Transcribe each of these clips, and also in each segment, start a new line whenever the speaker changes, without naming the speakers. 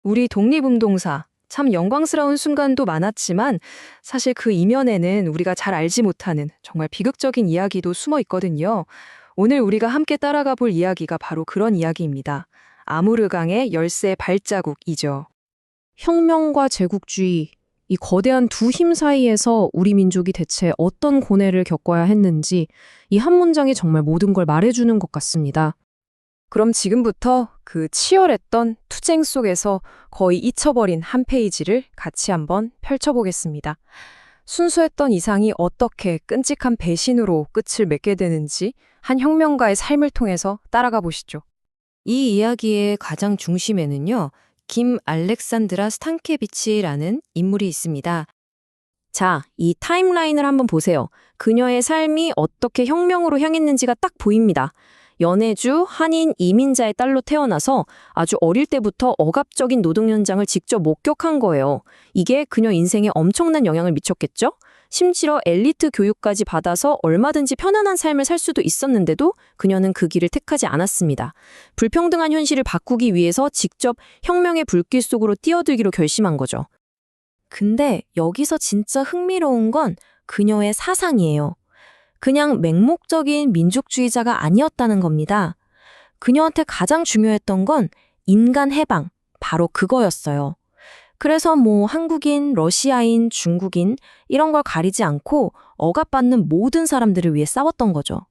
우리 독립운동사, 참 영광스러운 순간도 많았지만 사실 그 이면에는 우리가 잘 알지 못하는 정말 비극적인 이야기도 숨어 있거든요. 오늘 우리가 함께 따라가 볼 이야기가 바로 그런 이야기입니다. 아무르강의 열쇠 발자국이죠.
혁명과 제국주의, 이 거대한 두 힘 사이에서 우리 민족이 대체 어떤 고뇌를 겪어야 했는지 이 한 문장이 정말 모든 걸 말해주는 것 같습니다.
그럼 지금부터 그 치열했던 투쟁 속에서 거의 잊혀버린 한 페이지를 같이 한번 펼쳐보겠습니다. 순수했던 이상이 어떻게 끔찍한 배신으로 끝을 맺게 되는지 한 혁명가의 삶을 통해서 따라가 보시죠. 이 이야기의 가장 중심에는요, 김 알렉산드라 스탄케비치라는 인물이 있습니다. 자, 이 타임라인을 한번 보세요. 그녀의 삶이 어떻게 혁명으로 향했는지가 딱 보입니다. 연해주 한인 이민자의 딸로 태어나서 아주 어릴 때부터 억압적인 노동 현장을 직접 목격한 거예요. 이게 그녀 인생에 엄청난 영향을 미쳤겠죠? 심지어 엘리트 교육까지 받아서 얼마든지 편안한 삶을 살 수도 있었는데도 그녀는 그 길을 택하지 않았습니다. 불평등한 현실을 바꾸기 위해서 직접 혁명의 불길 속으로 뛰어들기로 결심한 거죠. 근데 여기서 진짜 흥미로운 건 그녀의 사상이에요. 그냥 맹목적인 민족주의자가 아니었다는 겁니다. 그녀한테 가장 중요했던 건 인간 해방, 바로 그거였어요. 그래서 한국인, 러시아인, 중국인 이런 걸 가리지 않고 억압받는 모든 사람들을 위해 싸웠던 거죠.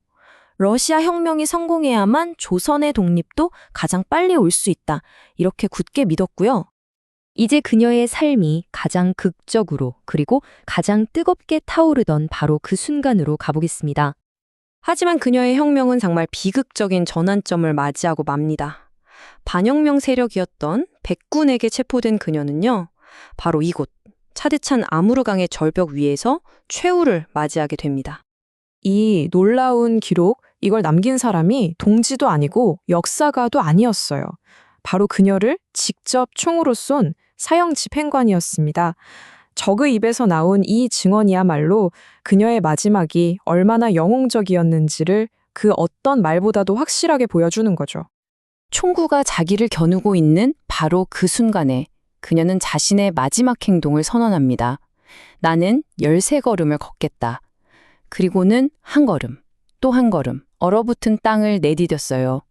러시아 혁명이 성공해야만 조선의 독립도 가장 빨리 올 수 있다. 이렇게 굳게 믿었고요. 이제 그녀의 삶이 가장 극적으로 그리고 가장 뜨겁게 타오르던 바로 그 순간으로 가보겠습니다. 하지만 그녀의 혁명은 정말 비극적인 전환점을 맞이하고 맙니다. 반혁명 세력이었던 백군에게 체포된 그녀는요, 바로 이곳 차디찬 아무르강의 절벽 위에서 최후를 맞이하게 됩니다. 이 놀라운 기록, 이걸 남긴 사람이 동지도 아니고 역사가도 아니었어요. 바로 그녀를 직접 총으로 쏜 사형 집행관이었습니다. 적의 입에서 나온 이 증언이야말로 그녀의 마지막이 얼마나 영웅적이었는지를 그 어떤 말보다도 확실하게 보여주는 거죠. 총구가 자기를 겨누고 있는 바로 그 순간에 그녀는 자신의 마지막 행동을 선언합니다. 나는 13걸음을 걷겠다. 그리고는 한 걸음, 또 한 걸음, 얼어붙은 땅을 내디뎠어요.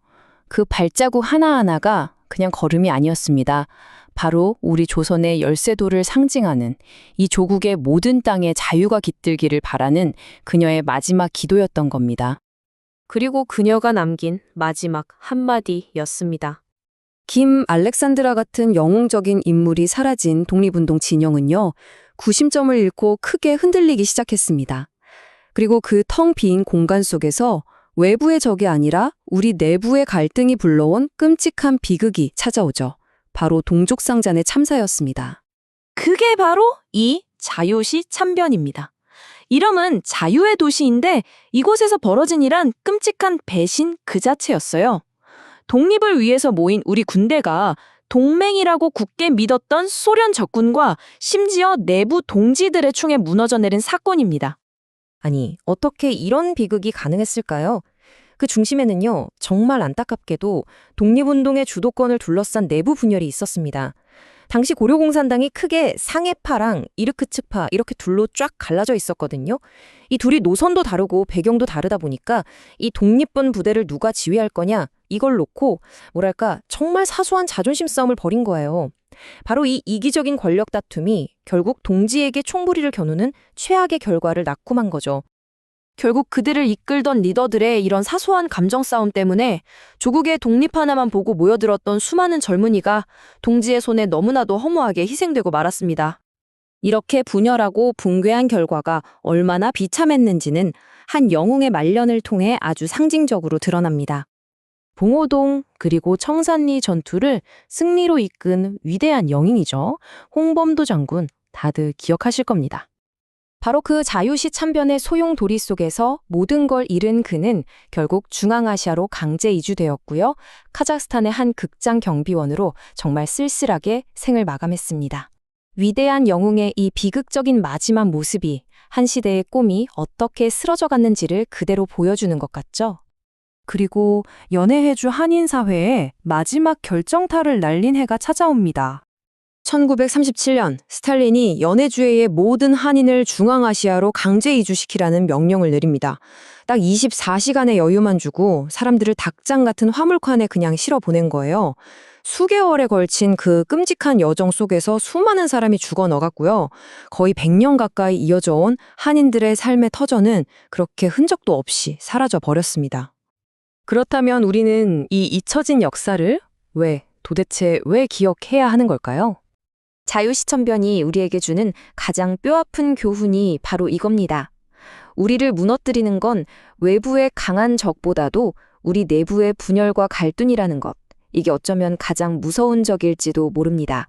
그 발자국 하나하나가 그냥 걸음이 아니었습니다. 바로 우리 조선의 열쇠도를 상징하는 이 조국의 모든 땅에 자유가 깃들기를 바라는 그녀의 마지막 기도였던 겁니다. 그리고 그녀가 남긴 마지막 한마디였습니다. 김 알렉산드라 같은 영웅적인 인물이 사라진 독립운동 진영은요, 구심점을 잃고 크게 흔들리기 시작했습니다. 그리고 그 텅 빈 공간 속에서 외부의 적이 아니라 우리 내부의 갈등이 불러온 끔찍한 비극이 찾아오죠. 바로 동족상잔의 참사였습니다. 그게 바로 이 자요시 참변입니다. 이름은 자유의 도시인데 이곳에서 벌어진 일은 끔찍한 배신 그 자체였어요. 독립을 위해서 모인 우리 군대가 동맹이라고 굳게 믿었던 소련 적군과 심지어 내부 동지들의 총에 무너져 내린 사건입니다. 아니, 어떻게 이런 비극이 가능했을까요? 그 중심에는요, 정말 안타깝게도 독립운동의 주도권을 둘러싼 내부 분열이 있었습니다. 당시 고려공산당이 크게 상해파랑 이르크츠파 이렇게 둘로 쫙 갈라져 있었거든요. 이 둘이 노선도 다르고 배경도 다르다 보니까 이 독립군 부대를 누가 지휘할 거냐 이걸 놓고 정말 사소한 자존심 싸움을 벌인 거예요. 바로 이 이기적인 권력 다툼이 결국 동지에게 총부리를 겨누는 최악의 결과를 낳고만 거죠. 결국 그들을 이끌던 리더들의 이런 사소한 감정 싸움 때문에 조국의 독립 하나만 보고 모여들었던 수많은 젊은이가 동지의 손에 너무나도 허무하게 희생되고 말았습니다. 이렇게 분열하고 붕괴한 결과가 얼마나 비참했는지는 한 영웅의 말년을 통해 아주 상징적으로 드러납니다. 봉오동 그리고 청산리 전투를 승리로 이끈 위대한 영웅이죠. 홍범도 장군, 다들 기억하실 겁니다. 바로 그 자유시 참변의 소용 도리 속에서 모든 걸 잃은 그는 결국 중앙아시아로 강제 이주되었고요. 카자흐스탄의 한 극장 경비원으로 정말 쓸쓸하게 생을 마감했습니다. 위대한 영웅의 이 비극적인 마지막 모습이 한 시대의 꿈이 어떻게 쓰러져 갔는지를 그대로 보여주는 것 같죠? 그리고 연해해주 한인사회에 마지막 결정타를 날린 해가 찾아옵니다.
1937년 스탈린이 연해주의의 모든 한인을 중앙아시아로 강제 이주시키라는 명령을 내립니다. 딱 24시간의 여유만 주고 사람들을 닭장 같은 화물칸에 그냥 실어 보낸 거예요. 수개월에 걸친 그 끔찍한 여정 속에서 수많은 사람이 죽어 넣어갔고요. 거의 100년 가까이 이어져 온 한인들의 삶의 터전은 그렇게 흔적도 없이 사라져 버렸습니다. 그렇다면 우리는 이 잊혀진 역사를 도대체 왜 기억해야 하는 걸까요?
자유시천변이 우리에게 주는 가장 뼈아픈 교훈이 바로 이겁니다. 우리를 무너뜨리는 건 외부의 강한 적보다도 우리 내부의 분열과 갈등이라는 것. 이게 어쩌면 가장 무서운 적일지도 모릅니다.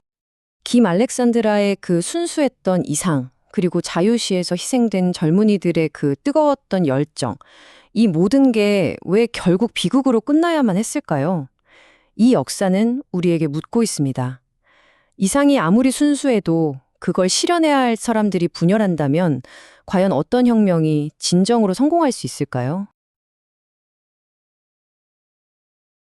김 알렉산드라의 그 순수했던 이상, 그리고 자유시에서 희생된 젊은이들의 그 뜨거웠던 열정, 이 모든 게 왜 결국 비극으로 끝나야만 했을까요? 이 역사는 우리에게 묻고 있습니다. 이상이 아무리 순수해도 그걸 실현해야 할 사람들이 분열한다면 과연 어떤 혁명이 진정으로 성공할 수 있을까요?